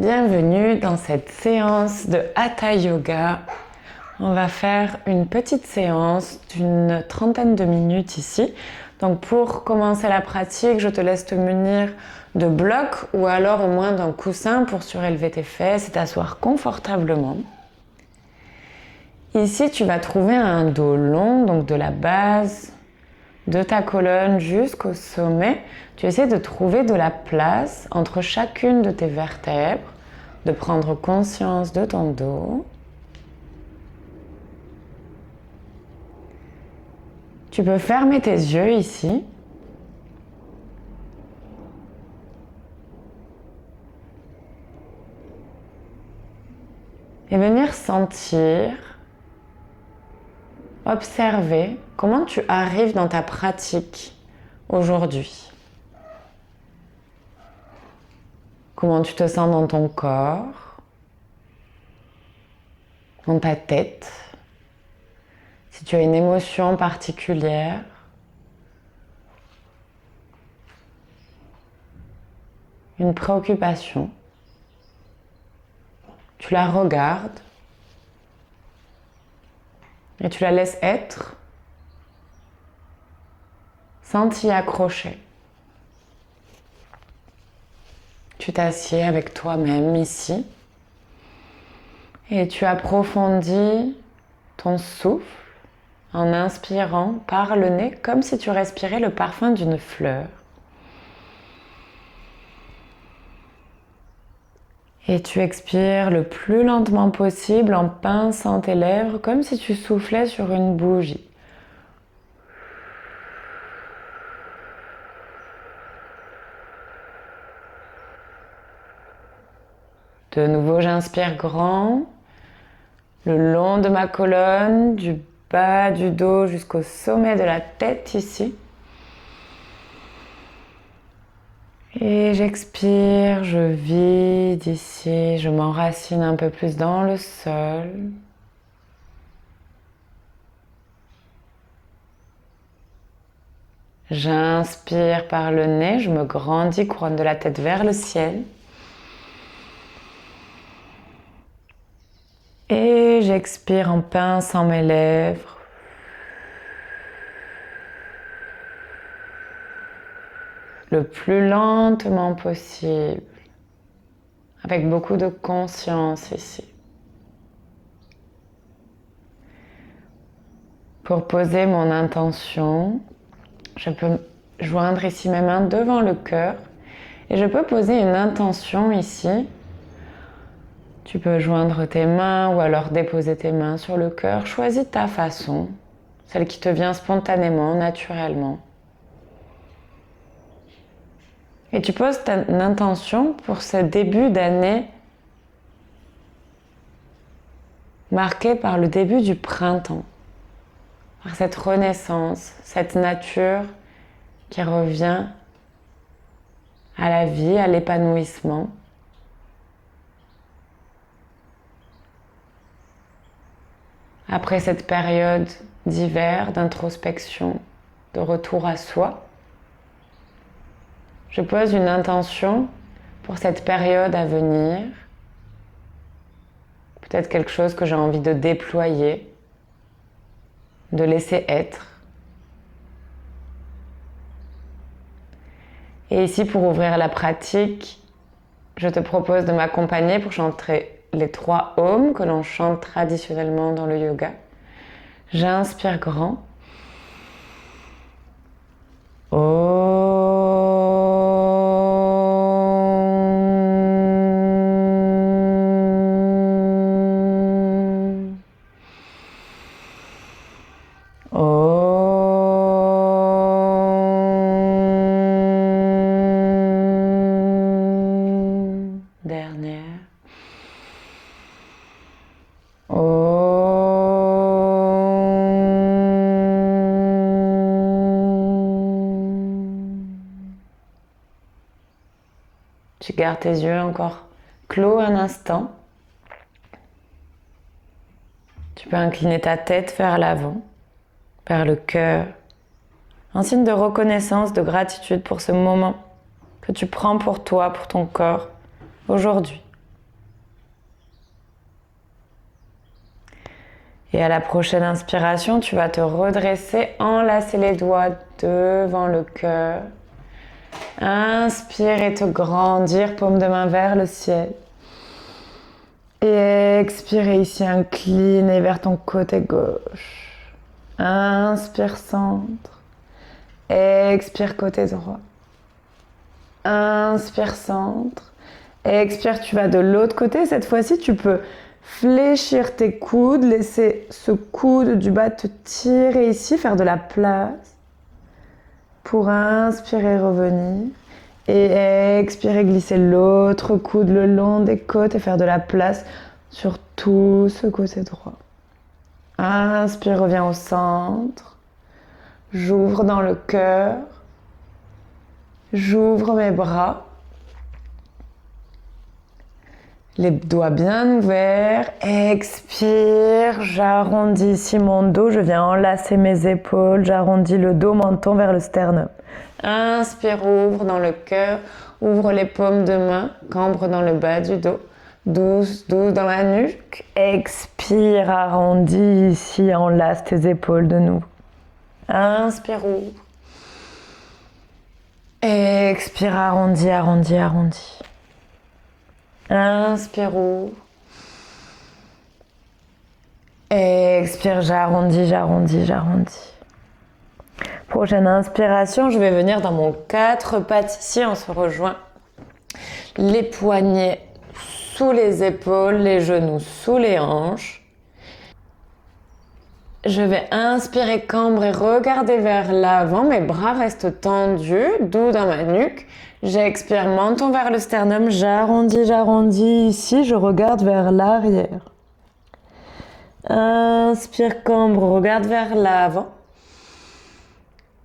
Bienvenue dans cette séance de Hatha Yoga. On va faire une petite séance d'une trentaine de minutes ici. Donc pour commencer la pratique, je te laisse te munir de blocs ou alors au moins d'un coussin pour surélever tes fesses et t'asseoir confortablement. Ici, tu vas trouver un dos long, donc de la base de ta colonne jusqu'au sommet. Tu essaies de trouver de la place entre chacune de tes vertèbres, de prendre conscience de ton dos. Tu peux fermer tes yeux ici. Et venir sentir, observer comment tu arrives dans ta pratique aujourd'hui. Comment tu te sens dans ton corps, dans ta tête. Si tu as une émotion particulière. Une préoccupation. Tu la regardes et tu la laisses être sans t'y accrocher. Tu t'assieds avec toi-même ici et tu approfondis ton souffle en inspirant par le nez comme si tu respirais le parfum d'une fleur. Et tu expires le plus lentement possible en pinçant tes lèvres comme si tu soufflais sur une bougie. De nouveau, j'inspire grand, le long de ma colonne, du bas du dos jusqu'au sommet de la tête ici. Et j'expire, je vide ici, je m'enracine un peu plus dans le sol. J'inspire par le nez, je me grandis, couronne de la tête vers le ciel. Et j'expire en pinçant mes lèvres. Le plus lentement possible, avec beaucoup de conscience ici. Pour poser mon intention, je peux joindre ici mes mains devant le cœur et je peux poser une intention ici. Tu peux joindre tes mains ou alors déposer tes mains sur le cœur. Choisis ta façon, celle qui te vient spontanément, naturellement. Et tu poses ton intention pour ce début d'année marqué par le début du printemps, par cette renaissance, cette nature qui revient à la vie, à l'épanouissement. Après cette période d'hiver, d'introspection, de retour à soi, je pose une intention pour cette période à venir. Peut-être quelque chose que j'ai envie de déployer, de laisser être. Et ici, pour ouvrir la pratique, je te propose de m'accompagner pour chanter les 3 Om que l'on chante traditionnellement dans le yoga. J'inspire grand. Dernière. Tu gardes tes yeux encore clos un instant. Tu peux incliner ta tête vers l'avant, vers le cœur. Un signe de reconnaissance, de gratitude pour ce moment que tu prends pour toi, pour ton corps, aujourd'hui. Et à la prochaine inspiration, tu vas te redresser, enlacer les doigts devant le cœur. Inspire et te grandir, paume de main vers le ciel. Et expire et ici incliner vers ton côté gauche. Inspire centre. Expire côté droit. Inspire centre. Expire, tu vas de l'autre côté. Cette fois-ci, tu peux fléchir tes coudes, laisser ce coude du bas te tirer ici, faire de la place pour inspirer, revenir. Et expirer, glisser l'autre coude le long des côtes et faire de la place sur tout ce côté droit. Inspire, reviens au centre. J'ouvre dans le cœur. J'ouvre mes bras. Les doigts bien ouverts. Expire, j'arrondis ici mon dos. Je viens enlacer mes épaules. J'arrondis le dos, menton vers le sternum. Inspire, ouvre dans le cœur. Ouvre les paumes de main. Cambre dans le bas du dos. Douce, douce dans la nuque. Expire, arrondis ici. Enlace tes épaules de nouveau. Inspire, ouvre. Expire, arrondis, arrondis, arrondis. Inspire, ouvre. Expire, j'arrondis, j'arrondis, j'arrondis. Prochaine inspiration, je vais venir dans mon 4 pattes ici, on se rejoint. Les poignets sous les épaules, les genoux sous les hanches. Je vais inspirer, cambre et regarder vers l'avant. Mes bras restent tendus, doux dans ma nuque. J'expire, menton vers le sternum. J'arrondis, j'arrondis. Ici, je regarde vers l'arrière. Inspire, cambre, regarde vers l'avant.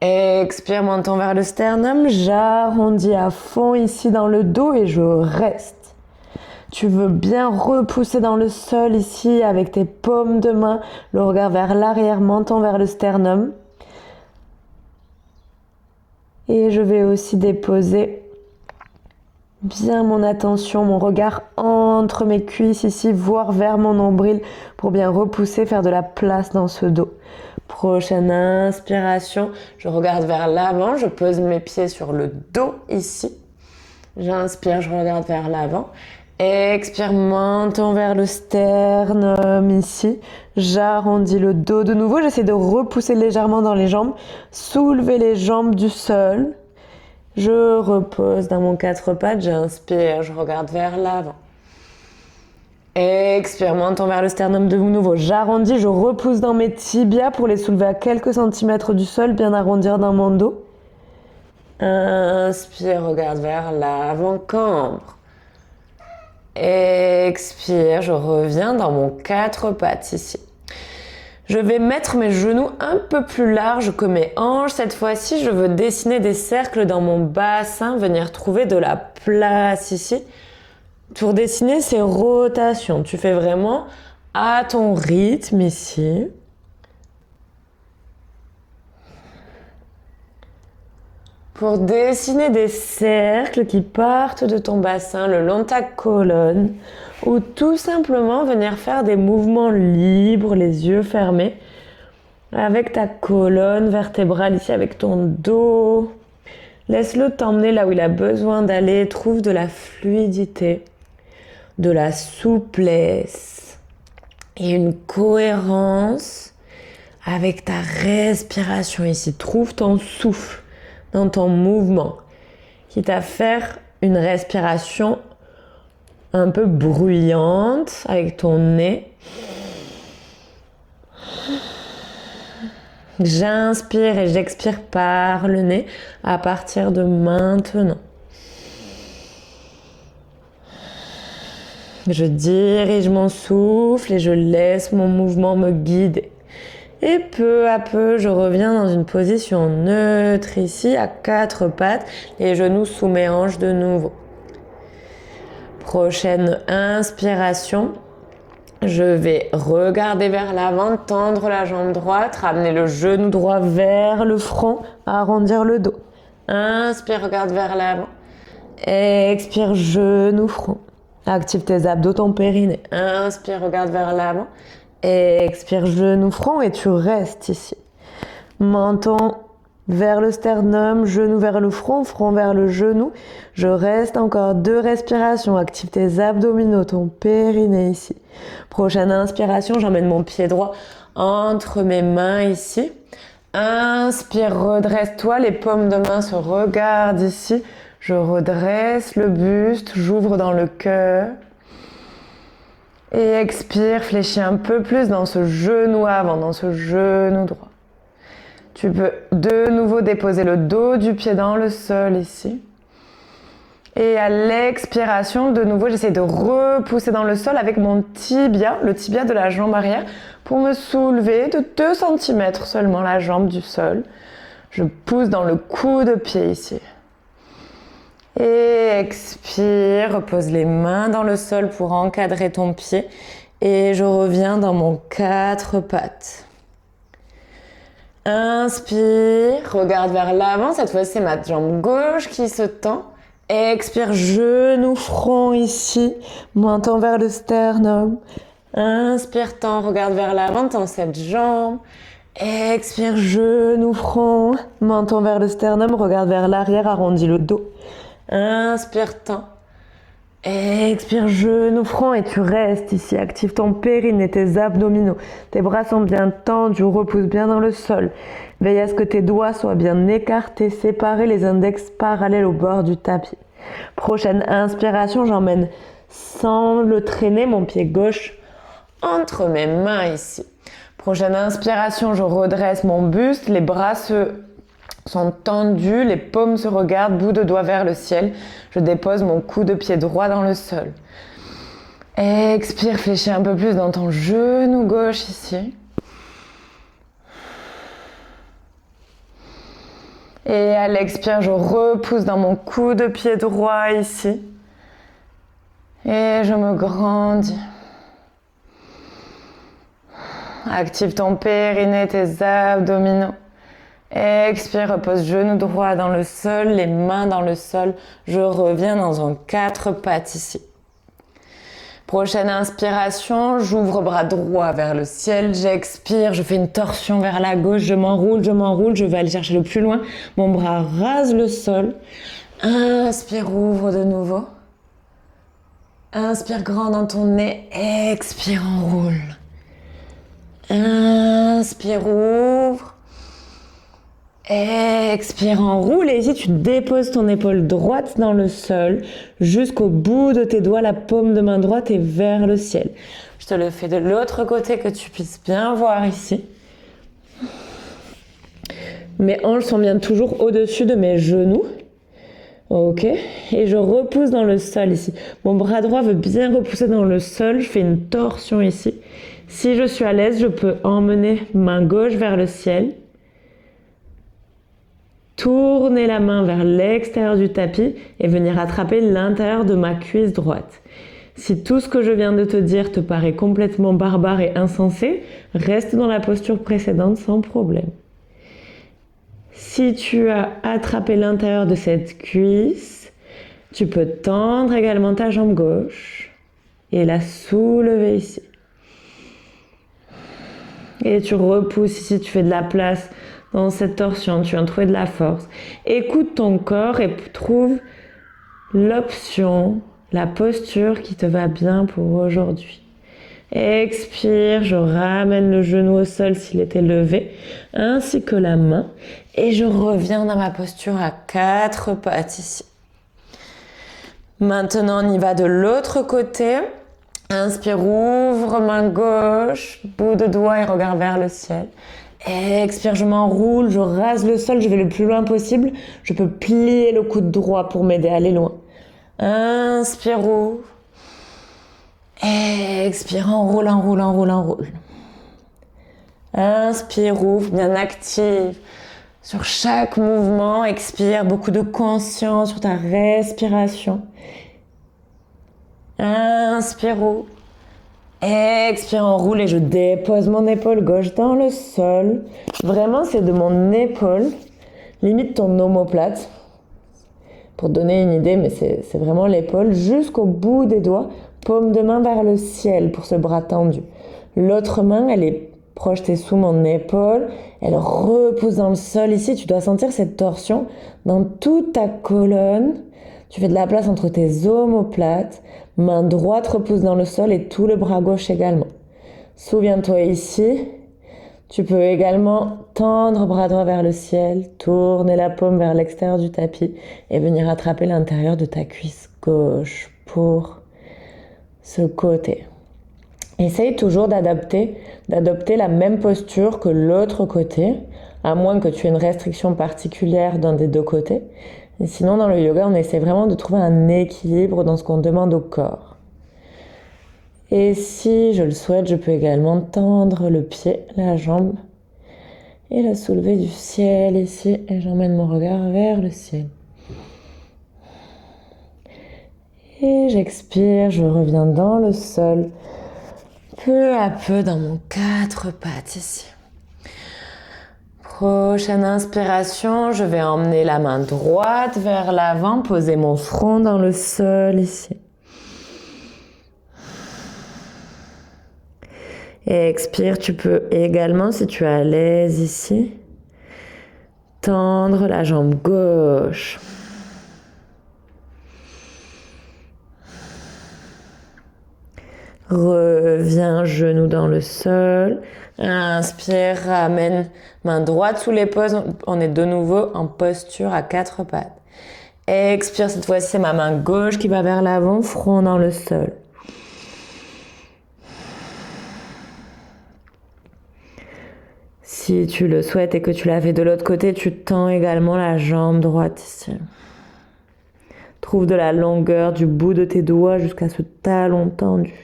Expire, menton vers le sternum. J'arrondis à fond ici dans le dos et je reste. Tu veux bien repousser dans le sol ici avec tes paumes de main, le regard vers l'arrière, menton vers le sternum. Et je vais aussi déposer bien mon attention, mon regard entre mes cuisses ici, voire vers mon nombril pour bien repousser, faire de la place dans ce dos. Prochaine inspiration, je regarde vers l'avant, je pose mes pieds sur le dos ici. J'inspire, je regarde vers l'avant. Expire, menton vers le sternum ici. J'arrondis le dos de nouveau. J'essaie de repousser légèrement dans les jambes. Soulever les jambes du sol. Je repose dans mon 4 pattes. J'inspire, je regarde vers l'avant. Expire, menton vers le sternum de nouveau. J'arrondis, je repousse dans mes tibias pour les soulever à quelques centimètres du sol, bien arrondir dans mon dos. Inspire, regarde vers l'avant, cambre. Expire, je reviens dans mon 4 pattes ici. Je vais mettre mes genoux un peu plus larges que mes hanches. Cette fois-ci, je veux dessiner des cercles dans mon bassin, venir trouver de la place ici. Pour dessiner ces rotations, tu fais vraiment à ton rythme ici. Pour dessiner des cercles qui partent de ton bassin le long de ta colonne ou tout simplement venir faire des mouvements libres, les yeux fermés, avec ta colonne vertébrale ici, avec ton dos. Laisse-le t'emmener là où il a besoin d'aller, trouve de la fluidité, de la souplesse et une cohérence avec ta respiration ici. Trouve ton souffle dans ton mouvement, quitte à faire une respiration un peu bruyante avec ton nez. J'inspire et j'expire par le nez à partir de maintenant. Je dirige mon souffle et je laisse mon mouvement me guider. Et peu à peu, je reviens dans une position neutre ici, à 4 pattes, les genoux sous mes hanches de nouveau. Prochaine inspiration, je vais regarder vers l'avant, tendre la jambe droite, ramener le genou droit vers le front, arrondir le dos. Inspire, regarde vers l'avant. Expire, genou, front. Active tes abdos, ton périnée. Inspire, regarde vers l'avant. Expire, genou, front et tu restes ici. Menton vers le sternum, genou vers le front, front vers le genou. Je reste encore 2 respirations. Active tes abdominaux, ton périnée ici. Prochaine inspiration, j'emmène mon pied droit entre mes mains ici. Inspire, redresse-toi, les paumes de main se regardent ici. Je redresse le buste, j'ouvre dans le cœur. Et expire, fléchis un peu plus dans ce genou avant, dans ce genou droit. Tu peux de nouveau déposer le dos du pied dans le sol ici. Et à l'expiration, de nouveau, j'essaie de repousser dans le sol avec mon tibia, le tibia de la jambe arrière, pour me soulever de 2 cm seulement la jambe du sol. Je pousse dans le coude-pied ici. Et expire, repose les mains dans le sol pour encadrer ton pied. Et je reviens dans mon 4 pattes. Inspire, regarde vers l'avant. Cette fois, c'est ma jambe gauche qui se tend. Expire, genou, front ici. Menton vers le sternum. Inspire, tends, regarde vers l'avant, tends cette jambe. Expire, genou, front. Menton vers le sternum, regarde vers l'arrière, arrondis le dos. Inspire, tends. Expire, genou, front et tu restes ici. Active ton périnée, tes abdominaux. Tes bras sont bien tendus, repousse bien dans le sol. Veille à ce que tes doigts soient bien écartés, séparés, les index parallèles au bord du tapis. Prochaine inspiration, j'emmène sans le traîner mon pied gauche entre mes mains ici. Prochaine inspiration, je redresse mon buste, les bras sont tendus, les paumes se regardent, bout de doigt vers le ciel. Je dépose mon coude de pied droit dans le sol. Expire, fléchis un peu plus dans ton genou gauche ici. Et à l'expire, je repousse dans mon coude de pied droit ici. Et je me grandis. Active ton périnée, tes abdominaux. Expire, repose genou droit dans le sol, les mains dans le sol. Je reviens dans un 4 pattes ici. Prochaine inspiration, j'ouvre bras droit vers le ciel, j'expire, je fais une torsion vers la gauche, je m'enroule, je vais aller chercher le plus loin. Mon bras rase le sol. Inspire, ouvre de nouveau. Inspire grand dans ton nez, expire, enroule. Inspire, ouvre. Expire, enroule et ici tu déposes ton épaule droite dans le sol jusqu'au bout de tes doigts, la paume de main droite est vers le ciel. Je te le fais de l'autre côté que tu puisses bien voir ici. Mes hanches sont bien toujours au-dessus de mes genoux. Ok, et je repousse dans le sol ici. Mon bras droit veut bien repousser dans le sol, je fais une torsion ici. Si je suis à l'aise, je peux emmener main gauche vers le ciel. Tourner la main vers l'extérieur du tapis et venir attraper l'intérieur de ma cuisse droite. Si tout ce que je viens de te dire te paraît complètement barbare et insensé, reste dans la posture précédente sans problème. Si tu as attrapé l'intérieur de cette cuisse, tu peux tendre également ta jambe gauche et la soulever ici. Et tu repousses ici, tu fais de la place dans cette torsion, tu viens de trouver de la force. Écoute ton corps et trouve l'option, la posture qui te va bien pour aujourd'hui. Expire, je ramène le genou au sol s'il était levé, ainsi que la main. Et je reviens dans ma posture à 4 pattes ici. Maintenant, on y va de l'autre côté. Inspire, ouvre main gauche, bout de doigt et regarde vers le ciel. Expire, je m'enroule, je rase le sol, je vais le plus loin possible. Je peux plier le coude droit pour m'aider à aller loin. Inspire, ouvre. Expire, enroule, enroule, enroule, enroule. Inspire, ouvre, bien active. Sur chaque mouvement, expire, beaucoup de conscience sur ta respiration. Inspire, ouvre. Expire, enroule et je dépose mon épaule gauche dans le sol. Vraiment, c'est de mon épaule, limite ton omoplate, pour donner une idée, mais c'est vraiment l'épaule, jusqu'au bout des doigts, paume de main vers le ciel pour ce bras tendu. L'autre main, elle est projetée sous mon épaule. Elle repousse dans le sol ici. Tu dois sentir cette torsion dans toute ta colonne. Tu fais de la place entre tes omoplates. Main droite repousse dans le sol et tout le bras gauche également. Souviens-toi ici, tu peux également tendre bras droit vers le ciel, tourner la paume vers l'extérieur du tapis et venir attraper l'intérieur de ta cuisse gauche pour ce côté. Essaye toujours d'adopter la même posture que l'autre côté, à moins que tu aies une restriction particulière d'un des deux côtés. Et sinon, dans le yoga, on essaie vraiment de trouver un équilibre dans ce qu'on demande au corps. Et si je le souhaite, je peux également tendre le pied, la jambe, et la soulever du ciel ici, et j'emmène mon regard vers le ciel. Et j'expire, je reviens dans le sol, peu à peu dans mon 4 pattes ici. Prochaine inspiration, je vais emmener la main droite vers l'avant, poser mon front dans le sol ici. Et expire, tu peux également, si tu es à l'aise ici, tendre la jambe gauche. Reviens, genou dans le sol. Inspire, ramène main droite sous l'épaule. On est de nouveau en posture à 4 pattes. Expire, cette fois-ci, c'est ma main gauche qui va vers l'avant, front dans le sol. Si tu le souhaites et que tu l'as fait de l'autre côté, tu tends également la jambe droite ici. Trouve de la longueur du bout de tes doigts jusqu'à ce talon tendu.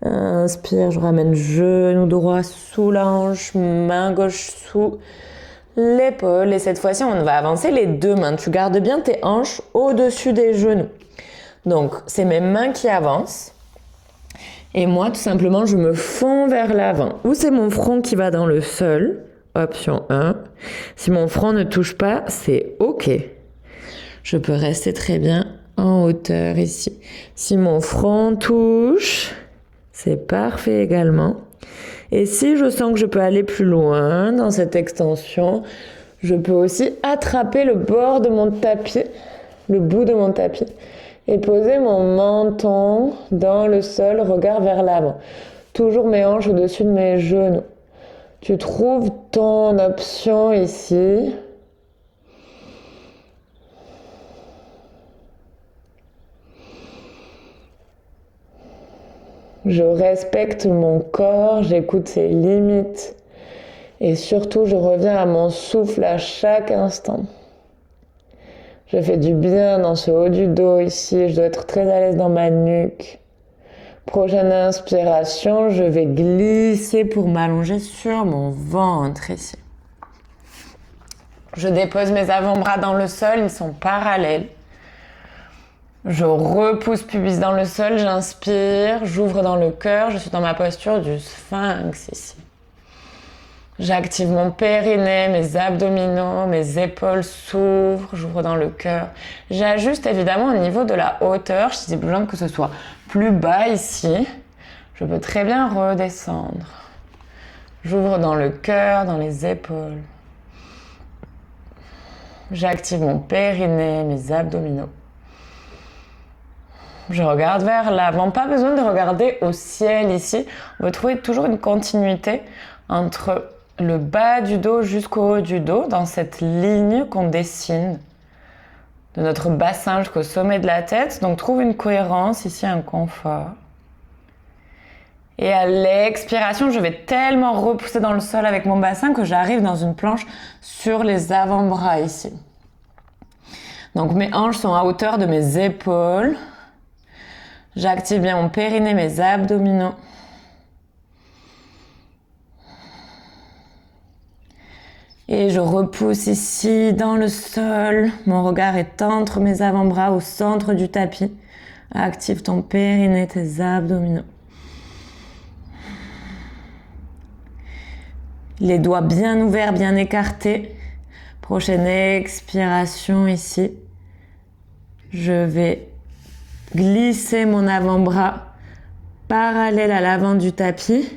Inspire, je ramène genou droit sous la hanche, main gauche sous l'épaule. Et cette fois-ci, on va avancer les deux mains. Tu gardes bien tes hanches au-dessus des genoux. Donc, c'est mes mains qui avancent. Et moi, tout simplement, je me fonds vers l'avant. Ou c'est mon front qui va dans le sol, option 1. Si mon front ne touche pas, c'est OK. Je peux rester très bien en hauteur ici. Si mon front touche, c'est parfait également. Et si je sens que je peux aller plus loin dans cette extension, je peux aussi attraper le bord de mon tapis, le bout de mon tapis, et poser mon menton dans le sol, regard vers l'avant. Toujours mes hanches au-dessus de mes genoux. Tu trouves ton option ici. Je respecte mon corps, j'écoute ses limites. Et surtout, je reviens à mon souffle à chaque instant. Je fais du bien dans ce haut du dos ici. Je dois être très à l'aise dans ma nuque. Prochaine inspiration, je vais glisser pour m'allonger sur mon ventre ici. Je dépose mes avant-bras dans le sol, ils sont parallèles. Je repousse pubis dans le sol, j'inspire, j'ouvre dans le cœur, je suis dans ma posture du sphinx ici. J'active mon périnée, mes abdominaux, mes épaules s'ouvrent, j'ouvre dans le cœur. J'ajuste évidemment au niveau de la hauteur, si j'ai besoin que ce soit plus bas ici. Je peux très bien redescendre. J'ouvre dans le cœur, dans les épaules. J'active mon périnée, mes abdominaux. Je regarde vers l'avant. Pas besoin de regarder au ciel ici. On veut trouver toujours une continuité entre le bas du dos jusqu'au haut du dos, dans cette ligne qu'on dessine de notre bassin jusqu'au sommet de la tête. Donc trouve une cohérence, ici un confort. Et à l'expiration, je vais tellement repousser dans le sol avec mon bassin que j'arrive dans une planche sur les avant-bras ici. Donc mes hanches sont à hauteur de mes épaules. J'active bien mon périnée, mes abdominaux. Et je repousse ici dans le sol. Mon regard est entre mes avant-bras au centre du tapis. Active ton périnée, tes abdominaux. Les doigts bien ouverts, bien écartés. Prochaine expiration ici. Je vais glisser mon avant-bras parallèle à l'avant du tapis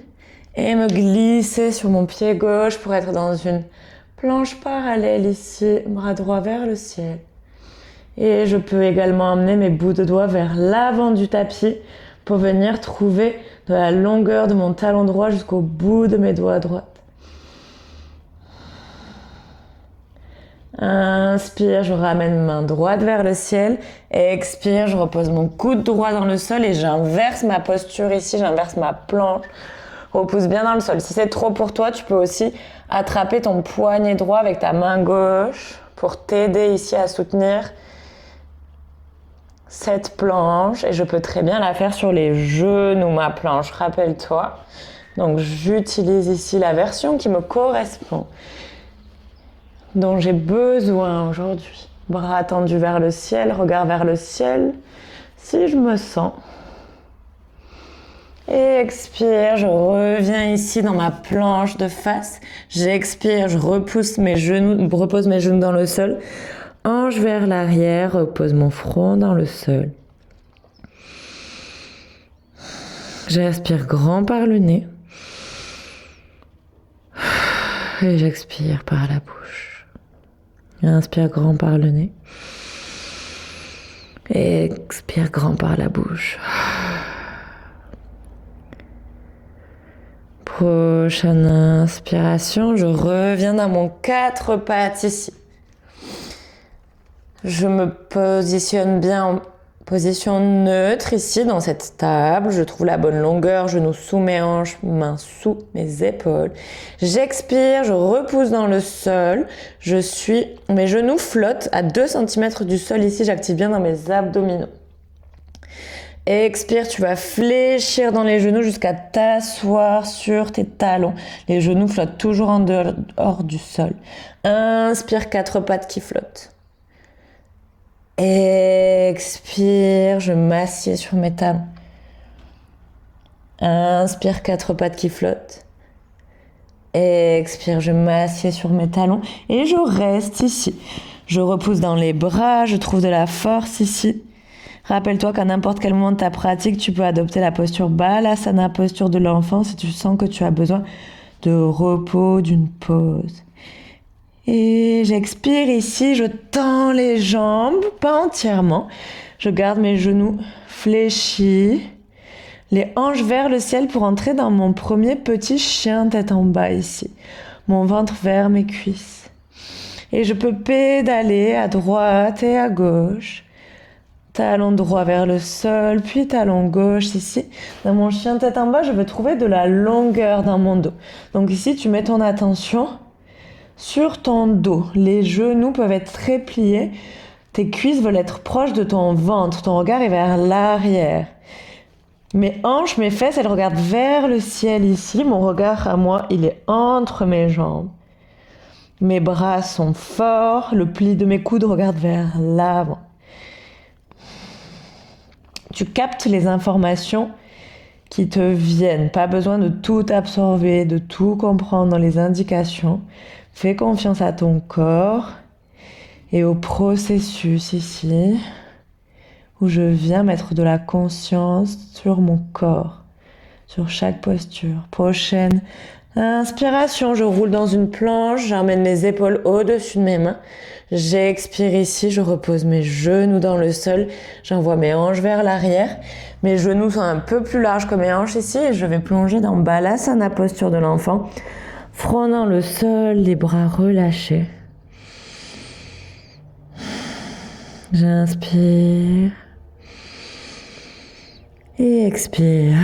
et me glisser sur mon pied gauche pour être dans une planche parallèle ici, bras droit vers le ciel. Et je peux également emmener mes bouts de doigts vers l'avant du tapis pour venir trouver de la longueur de mon talon droit jusqu'au bout de mes doigts à droite. Inspire, je ramène main droite vers le ciel. Expire, je repose mon coude droit dans le sol et j'inverse ma posture ici, j'inverse ma planche. Repousse bien dans le sol. Si c'est trop pour toi, tu peux aussi attraper ton poignet droit avec ta main gauche pour t'aider ici à soutenir cette planche. Et je peux très bien la faire sur les genoux, ma planche, rappelle-toi. Donc j'utilise ici la version qui me correspond, dont j'ai besoin aujourd'hui. Bras tendus vers le ciel, regard vers le ciel, si je me sens. Et expire, je reviens ici dans ma planche de face. J'expire, je repose mes genoux dans le sol. Hanche vers l'arrière, repose mon front dans le sol. J'inspire grand par le nez. Et j'expire par la bouche. Inspire grand par le nez. Et expire grand par la bouche. Prochaine inspiration, je reviens dans mon 4 pattes ici. Je me positionne bien en position neutre ici dans cette table. Je trouve la bonne longueur, genoux sous mes hanches, mains sous mes épaules. J'expire, je repousse dans le sol. Mes genoux flottent à 2 cm du sol ici. J'active bien dans mes abdominaux. Expire, tu vas fléchir dans les genoux jusqu'à t'asseoir sur tes talons. Les genoux flottent toujours en dehors du sol. Inspire, 4 pattes qui flottent. Expire, je m'assieds sur mes talons. Inspire, 4 pattes qui flottent. Expire, je m'assieds sur mes talons et je reste ici. Je repousse dans les bras, je trouve de la force ici. Rappelle-toi qu'à n'importe quel moment de ta pratique, tu peux adopter la posture Balasana, posture de l'enfant, si tu sens que tu as besoin de repos, d'une pause. Et j'expire ici, je tends les jambes, pas entièrement. Je garde mes genoux fléchis, les hanches vers le ciel pour entrer dans mon premier petit chien tête en bas ici. Mon ventre vers mes cuisses. Et je peux pédaler à droite et à gauche. Talon droit vers le sol, puis talon gauche ici. Dans mon chien tête en bas, je veux trouver de la longueur dans mon dos. Donc ici, tu mets ton attention sur ton dos. Les genoux peuvent être très pliés. Tes cuisses veulent être proches de ton ventre. Ton regard est vers l'arrière. Mes hanches, mes fesses, elles regardent vers le ciel ici. Mon regard à moi, il est entre mes jambes. Mes bras sont forts. Le pli de mes coudes regarde vers l'avant. Tu captes les informations qui te viennent. Pas besoin de tout absorber, de tout comprendre dans les indications. Fais confiance à ton corps et au processus ici où je viens mettre de la conscience sur mon corps, sur chaque posture. Prochaine inspiration, je roule dans une planche, j'emmène les épaules au-dessus de mes mains. J'expire ici, je repose mes genoux dans le sol, j'envoie mes hanches vers l'arrière. Mes genoux sont un peu plus larges que mes hanches ici et je vais plonger dans Balasana, posture de l'enfant. Front dans le sol, les bras relâchés. J'inspire et expire.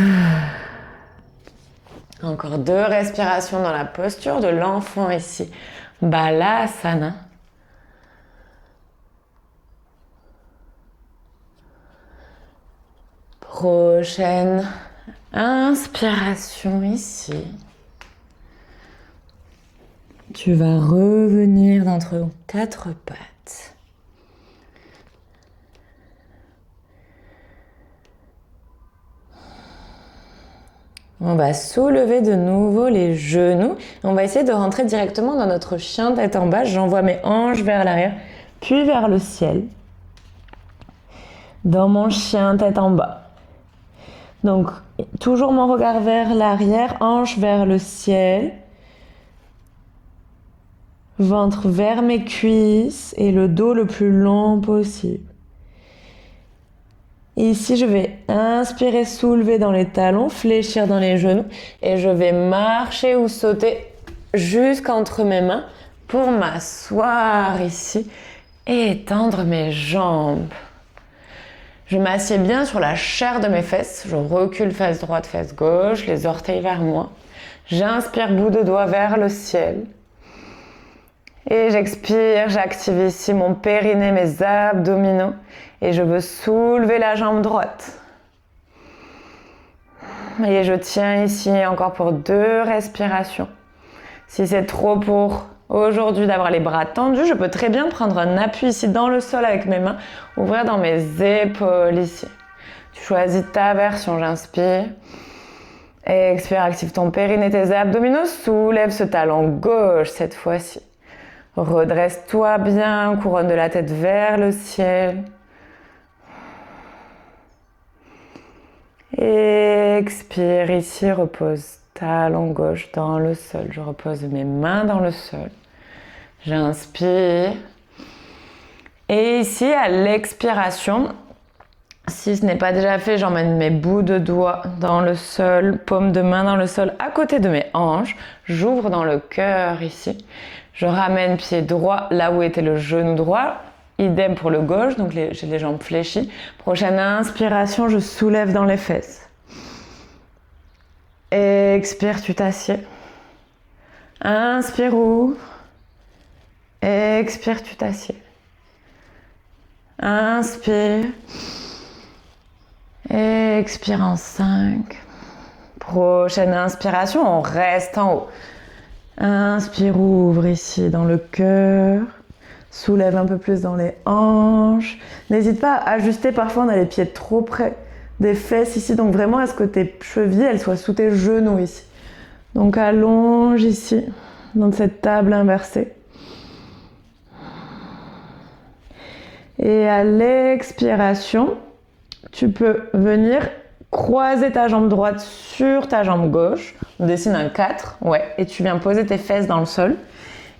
Encore 2 respirations dans la posture de l'enfant ici. Balasana. Prochaine inspiration ici. Tu vas revenir dans tes 4 pattes. On va soulever de nouveau les genoux. On va essayer de rentrer directement dans notre chien tête en bas. J'envoie mes hanches vers l'arrière, puis vers le ciel. dans mon chien tête en bas. Donc, toujours mon regard vers l'arrière, hanche vers le ciel, ventre vers mes cuisses et le dos le plus long possible. Et ici, je vais inspirer, soulever dans les talons, fléchir dans les genoux et je vais marcher ou sauter jusqu'entre mes mains pour m'asseoir ici et étendre mes jambes. Je m'assieds bien sur la chair de mes fesses, je recule fesse droite, fesse gauche, les orteils vers moi. J'inspire, bout de doigt vers le ciel. Et j'expire, j'active ici mon périnée, mes abdominaux. Et je veux soulever la jambe droite. Et je tiens ici encore pour 2 respirations. Si c'est trop pour aujourd'hui d'avoir les bras tendus, je peux très bien prendre un appui ici dans le sol avec mes mains, ouvrir dans mes épaules ici. Tu choisis ta version, j'inspire. Expire, active ton périnée, tes abdominaux, soulève ce talon gauche cette fois-ci. Redresse-toi bien, couronne de la tête vers le ciel. Expire ici, repose talon gauche dans le sol. Je repose mes mains dans le sol. J'inspire. Et ici, à l'expiration, si ce n'est pas déjà fait, j'emmène mes bouts de doigts dans le sol, paume de main dans le sol à côté de mes hanches. J'ouvre dans le cœur ici. Je ramène pied droit là où était le genou droit. Idem pour le gauche, donc j'ai les jambes fléchies. Prochaine inspiration, je soulève dans les fesses. Expire, tu t'assieds. Inspire, ouvre. Expire, tu t'assieds. Inspire. Expire en 5. Prochaine inspiration, on reste en haut. Inspire, ouvre ici dans le cœur. Soulève un peu plus dans les hanches. N'hésite pas à ajuster, parfois on a les pieds trop près des fesses ici. Donc vraiment à ce que tes chevilles elles soient sous tes genoux ici. Donc allonge ici dans cette table inversée. Et à l'expiration, tu peux venir croiser ta jambe droite sur ta jambe gauche. On dessine un 4, ouais, et tu viens poser tes fesses dans le sol.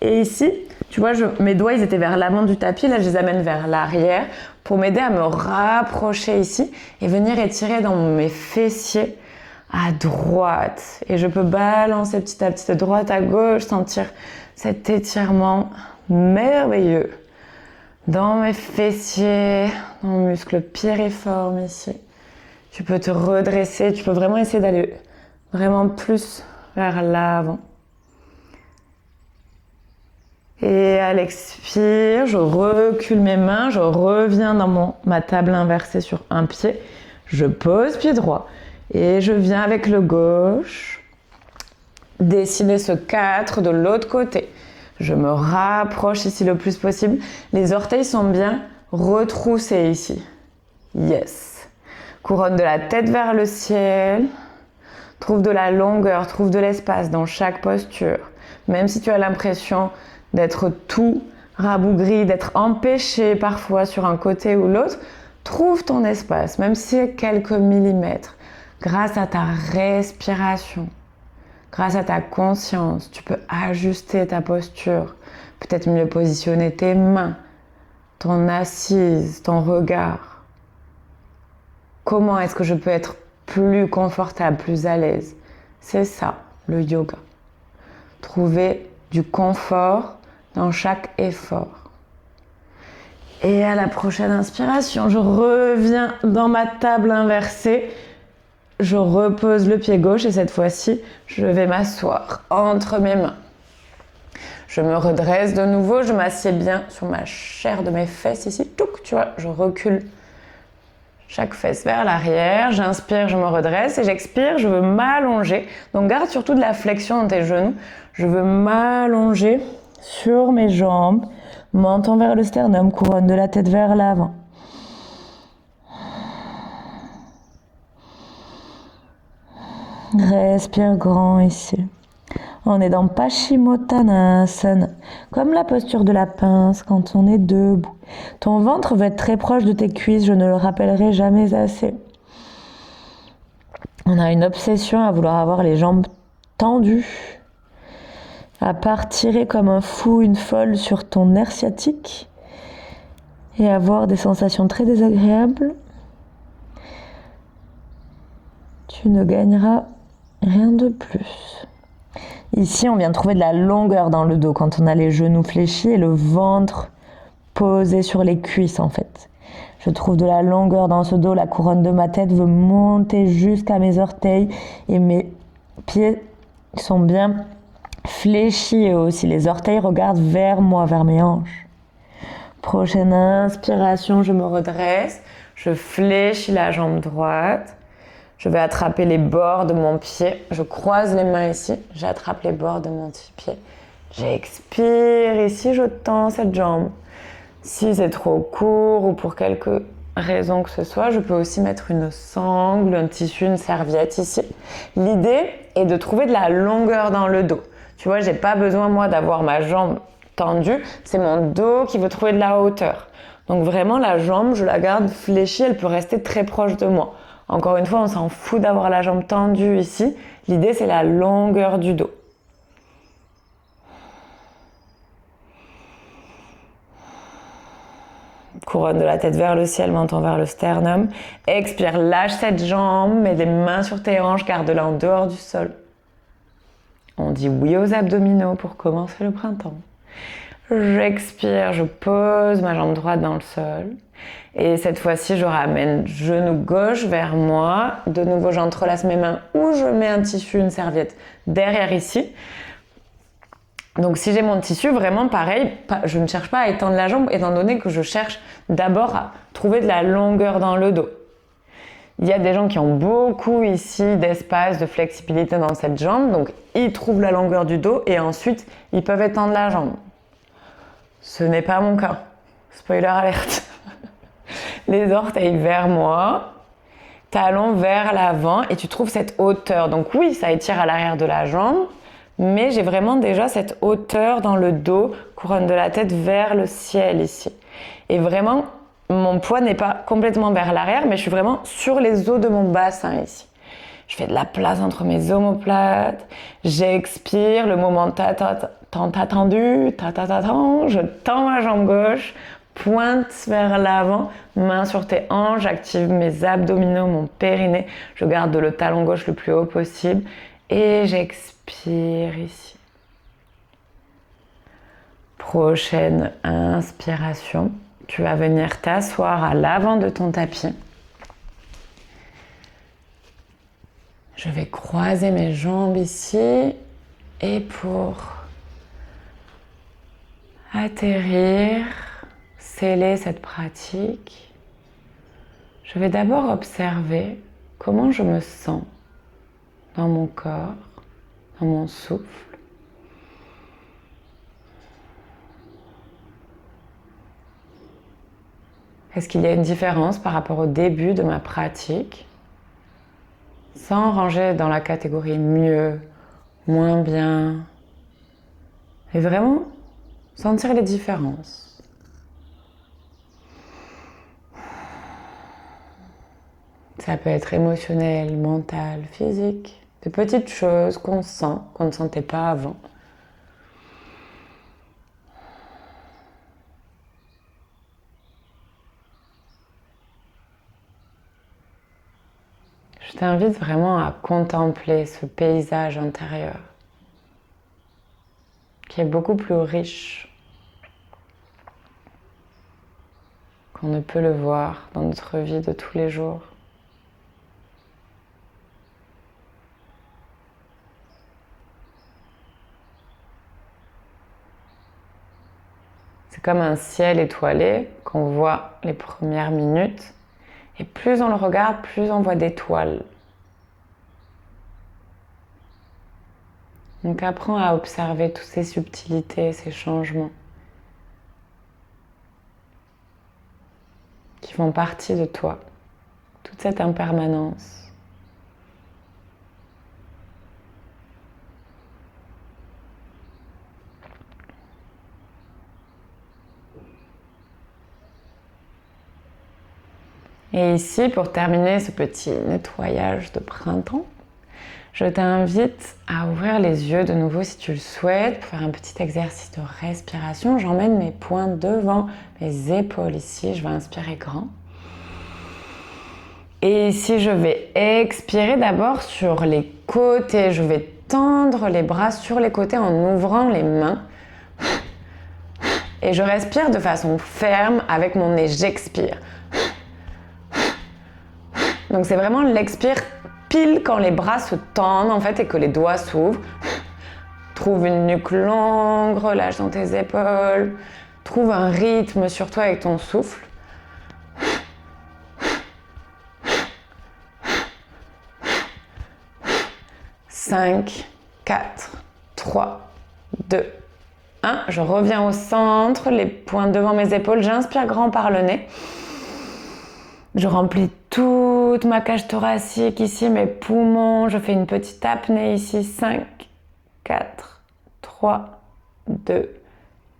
Et ici, tu vois, mes doigts, ils étaient vers l'avant du tapis. Là, je les amène vers l'arrière pour m'aider à me rapprocher ici et venir étirer dans mes fessiers à droite. Et je peux balancer petit à petit de droite à gauche, sentir cet étirement merveilleux dans mes fessiers, dans mon muscle piriforme ici. Tu peux te redresser, tu peux vraiment essayer d'aller vraiment plus vers l'avant. Et à l'expire, je recule mes mains, je reviens dans ma table inversée sur un pied. Je pose pied droit et je viens avec le gauche dessiner ce 4 de l'autre côté. Je me rapproche ici le plus possible. Les orteils sont bien retroussés ici. Yes. Couronne de la tête vers le ciel. Trouve de la longueur, trouve de l'espace dans chaque posture. Même si tu as l'impression d'être tout rabougri, d'être empêché parfois sur un côté ou l'autre, trouve ton espace, même si c'est quelques millimètres, grâce à ta respiration, grâce à ta conscience. Tu peux ajuster ta posture, peut-être mieux positionner tes mains, ton assise, ton regard. Comment est-ce que je peux être plus confortable, plus à l'aise? C'est ça, le yoga. Trouver du confort dans chaque effort. Et à la prochaine inspiration, je reviens dans ma table inversée. Je repose le pied gauche et cette fois-ci, je vais m'asseoir entre mes mains. Je me redresse de nouveau, je m'assieds bien sur ma chair de mes fesses ici. Touc, tu vois, je recule chaque fesse vers l'arrière. J'inspire, je me redresse et j'expire, je veux m'allonger. Donc garde surtout de la flexion dans tes genoux. Je veux m'allonger sur mes jambes, menton vers le sternum, couronne de la tête vers l'avant. Respire grand ici. On est dans Paschimottanasana, comme la posture de la pince quand on est debout. Ton ventre va être très proche de tes cuisses, je ne le rappellerai jamais assez. On a une obsession à vouloir avoir les jambes tendues, à part tirer comme un fou, une folle sur ton nerf sciatique et avoir des sensations très désagréables. Tu ne gagneras rien de plus. Ici, on vient de trouver de la longueur dans le dos quand on a les genoux fléchis et le ventre posé sur les cuisses en fait. Je trouve de la longueur dans ce dos, la couronne de ma tête veut monter jusqu'à mes orteils et mes pieds sont bien fléchis et aussi les orteils regardent vers moi, vers mes hanches. Prochaine inspiration, je me redresse, je fléchis la jambe droite. Je vais attraper les bords de mon pied. Je croise les mains ici. J'attrape les bords de mon petit pied. J'expire ici. Je tends cette jambe. Si c'est trop court ou pour quelque raison que ce soit, je peux aussi mettre une sangle, un tissu, une serviette ici. L'idée est de trouver de la longueur dans le dos. Tu vois, j'ai pas besoin moi d'avoir ma jambe tendue. C'est mon dos qui veut trouver de la hauteur. Donc vraiment la jambe, je la garde fléchie. Elle peut rester très proche de moi. Encore une fois, on s'en fout d'avoir la jambe tendue ici. L'idée, c'est la longueur du dos. Couronne de la tête vers le ciel, menton vers le sternum. Expire, lâche cette jambe, mets les mains sur tes hanches, garde-la en dehors du sol. On dit oui aux abdominaux pour commencer le printemps. J'expire, je pose ma jambe droite dans le sol. Et cette fois-ci, je ramène genou gauche vers moi. De nouveau, j'entrelace mes mains ou je mets un tissu, une serviette derrière ici. Donc si j'ai mon tissu, vraiment pareil, je ne cherche pas à étendre la jambe étant donné que je cherche d'abord à trouver de la longueur dans le dos. Il y a des gens qui ont beaucoup ici d'espace, de flexibilité dans cette jambe, donc ils trouvent la longueur du dos et ensuite ils peuvent étendre la jambe. Ce n'est pas mon cas. Spoiler alerte. Les orteils vers moi, talons vers l'avant et tu trouves cette hauteur. Donc oui, ça étire à l'arrière de la jambe, mais j'ai vraiment déjà cette hauteur dans le dos, couronne de la tête vers le ciel ici. Et vraiment, mon poids n'est pas complètement vers l'arrière, mais je suis vraiment sur les os de mon bassin ici. Je fais de la place entre mes omoplates, j'expire, le moment tant attendu, je tends ma jambe gauche, pointe vers l'avant, main sur tes hanches, j'active mes abdominaux, mon périnée, je garde le talon gauche le plus haut possible et j'expire ici. Prochaine inspiration, tu vas venir t'asseoir à l'avant de ton tapis. Je vais croiser mes jambes ici et pour atterrir, sceller cette pratique, je vais d'abord observer comment je me sens dans mon corps, dans mon souffle. Est-ce qu'il y a une différence par rapport au début de ma pratique? Sans ranger dans la catégorie mieux, moins bien, et vraiment sentir les différences. Ça peut être émotionnel, mental, physique, de petites choses qu'on sent, qu'on ne sentait pas avant. Je t'invite vraiment à contempler ce paysage intérieur qui est beaucoup plus riche qu'on ne peut le voir dans notre vie de tous les jours. C'est comme un ciel étoilé qu'on voit les premières minutes. Et plus on le regarde, plus on voit d'étoiles. Donc apprends à observer toutes ces subtilités, ces changements qui font partie de toi, toute cette impermanence. Et ici, pour terminer ce petit nettoyage de printemps, je t'invite à ouvrir les yeux de nouveau si tu le souhaites pour faire un petit exercice de respiration. J'emmène mes poings devant mes épaules ici. Je vais inspirer grand. Et ici, je vais expirer d'abord sur les côtés. Je vais tendre les bras sur les côtés en ouvrant les mains. Et je respire de façon ferme avec mon nez. J'expire. Donc c'est vraiment l'expire pile quand les bras se tendent en fait et que les doigts s'ouvrent. Trouve une nuque longue, relâche dans tes épaules. Trouve un rythme sur toi avec ton souffle. Cinq, 4, 3, 2, 1. Je reviens au centre, les poings devant mes épaules. J'inspire grand par le nez. Je remplis toute ma cage thoracique ici, mes poumons. Je fais une petite apnée ici. 5, 4, 3, 2,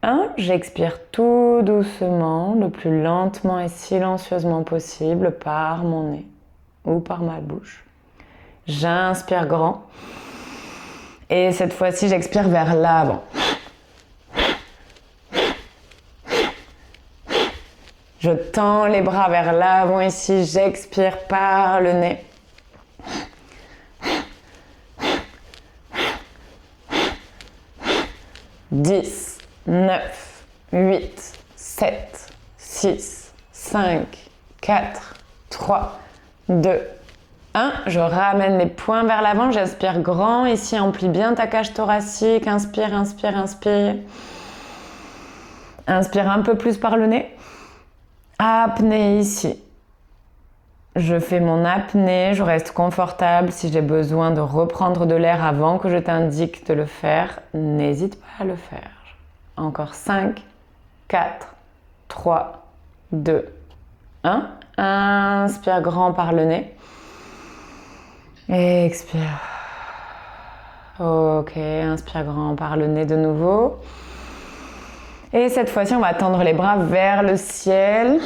1. J'expire tout doucement, le plus lentement et silencieusement possible par mon nez ou par ma bouche. J'inspire grand. Et cette fois-ci, j'expire vers l'avant. Je tends les bras vers l'avant ici, j'expire par le nez. Dix, 9, 8, 7, 6, 5, 4, 3, 2, 1. Je ramène les poings vers l'avant, j'inspire grand. Ici, emplis bien ta cage thoracique. Inspire, inspire, inspire. Inspire un peu plus par le nez. Apnée ici. Je fais mon apnée, je reste confortable. Si j'ai besoin de reprendre de l'air avant que je t'indique de le faire, n'hésite pas à le faire. Encore 5, 4, 3, 2, 1. Inspire grand par le nez. Expire. Ok, inspire grand par le nez de nouveau. Et cette fois-ci, on va tendre les bras vers le ciel.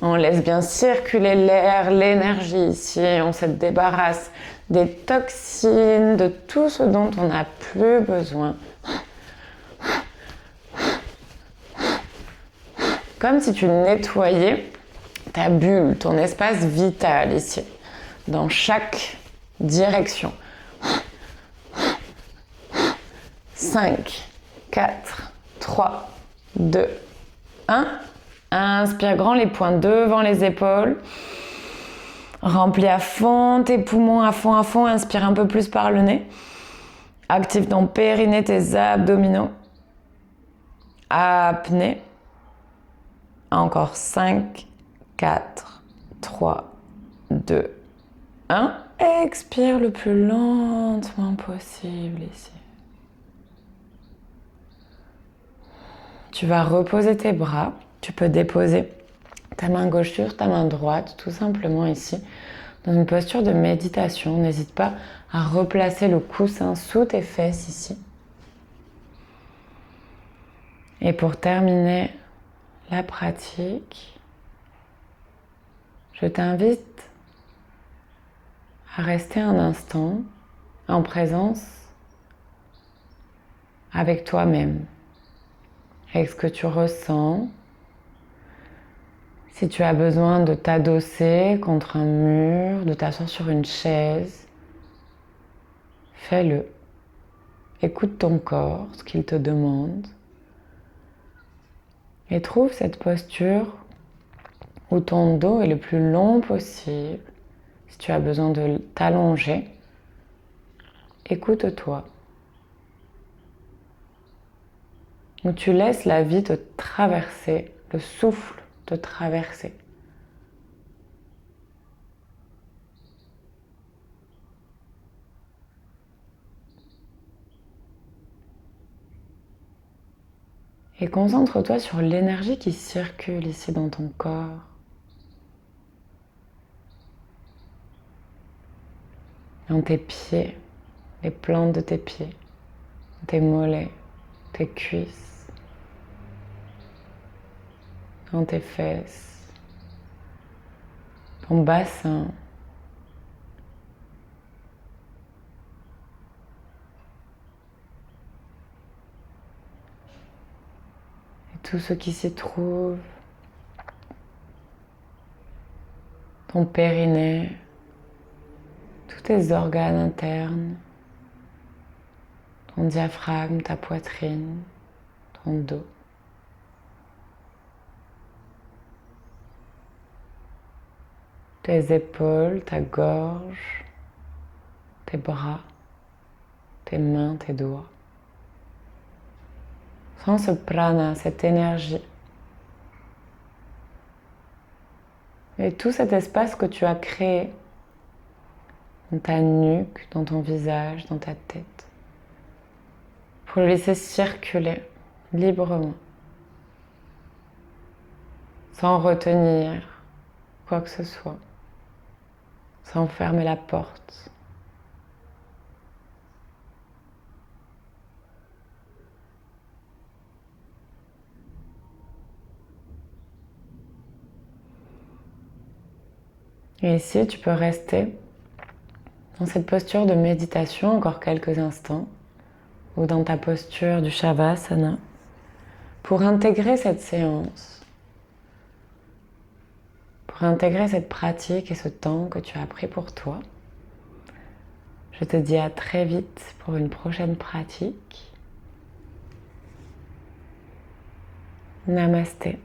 On laisse bien circuler l'air, l'énergie ici. On se débarrasse des toxines, de tout ce dont on n'a plus besoin. Comme si tu nettoyais ta bulle, ton espace vital ici, dans chaque direction. 5, 4, 3, 2, 1. Inspire grand, les poings devant les épaules. Remplis à fond tes poumons, à fond, à fond. Inspire un peu plus par le nez. Active ton périnée, tes abdominaux. Apnée. Encore 5, 4, 3, 2, 1. Expire le plus lentement possible ici. Tu vas reposer tes bras. Tu peux déposer ta main gauche sur ta main droite, tout simplement ici, dans une posture de méditation. N'hésite pas à replacer le coussin sous tes fesses ici. Et pour terminer la pratique, je t'invite à rester un instant en présence avec toi-même, avec ce que tu ressens. Si tu as besoin de t'adosser contre un mur, de t'asseoir sur une chaise, fais-le. Écoute ton corps, ce qu'il te demande. Et trouve cette posture où ton dos est le plus long possible. Si tu as besoin de t'allonger, écoute-toi. Où tu laisses la vie te traverser, le souffle te traverser. Et concentre-toi sur l'énergie qui circule ici dans ton corps. Dans tes pieds, les plantes de tes pieds, tes mollets, tes cuisses. dans tes fesses, ton bassin. Et tout ce qui s'y trouve, ton périnée, tous tes organes internes, ton diaphragme, ta poitrine, ton dos. Tes épaules, ta gorge, tes bras, tes mains, tes doigts. Sens ce prana, cette énergie. Et tout cet espace que tu as créé dans ta nuque, dans ton visage, dans ta tête, pour le laisser circuler librement, sans retenir quoi que ce soit, sans fermer la porte. Et ici, tu peux rester dans cette posture de méditation encore quelques instants, ou dans ta posture du Shavasana, pour intégrer cette séance, pour intégrer cette pratique et ce temps que tu as pris pour toi. Je te dis à très vite pour une prochaine pratique. Namasté.